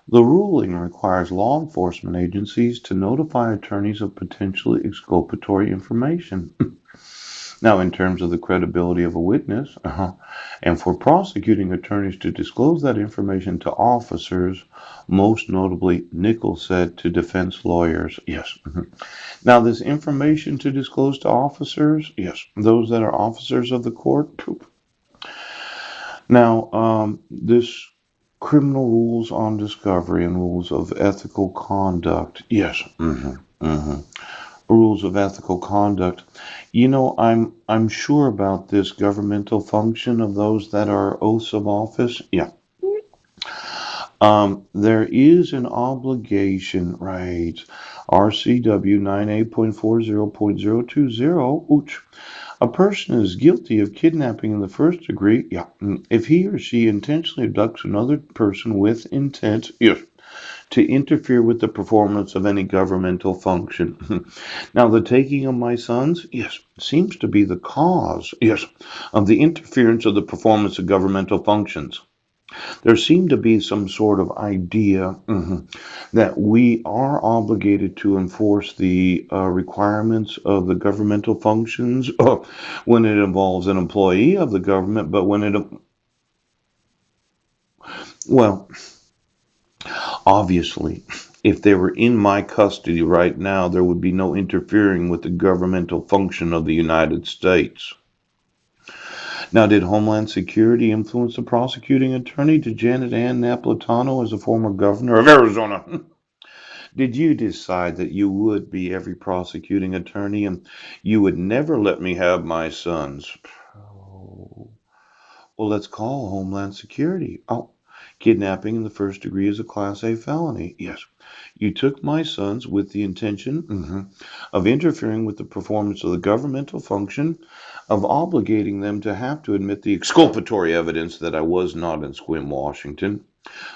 The ruling requires law enforcement agencies to notify attorneys of potentially exculpatory information. Now, in terms of the credibility of a witness, and for prosecuting attorneys to disclose that information to officers, most notably, Nichols said to defense lawyers, yes. Now, this information to disclose to officers, yes, those that are officers of the court. Now, this criminal rules on discovery and rules of ethical conduct, yes. Rules of ethical conduct. I'm sure about this governmental function of those that are oaths of office. Yeah. There is an obligation, right? RCW 98.40.020, which a person is guilty of kidnapping in the first degree, yeah, if he or she intentionally abducts another person with intent, yes, to interfere with the performance of any governmental function. Now, the taking of my sons, yes, seems to be the cause, yes, of the interference of the performance of governmental functions. There seemed to be some sort of idea that we are obligated to enforce the requirements of the governmental functions when it involves an employee of the government, but well, obviously, if they were in my custody right now, there would be no interfering with the governmental function of the United States. Now, did Homeland Security influence the prosecuting attorney to Janet Ann Napolitano as a former governor of Arizona? Did you decide that you would be every prosecuting attorney and you would never let me have my sons? Oh, well, let's call Homeland Security. Oh, kidnapping in the first degree is a Class A felony. Yes. You took my sons with the intention of interfering with the performance of the governmental function, of obligating them to have to admit the exculpatory evidence that I was not in Sequim, Washington,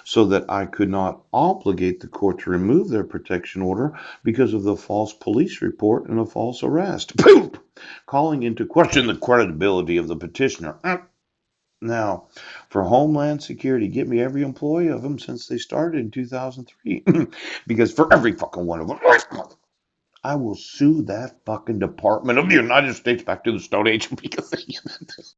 so that I could not obligate the court to remove their protection order because of the false police report and a false arrest. Poop! Calling into question the credibility of the petitioner. Now, for Homeland Security, get me every employee of them since they started in 2003. Because for every fucking one of them, I will sue that fucking Department of the United States back to the Stone Age because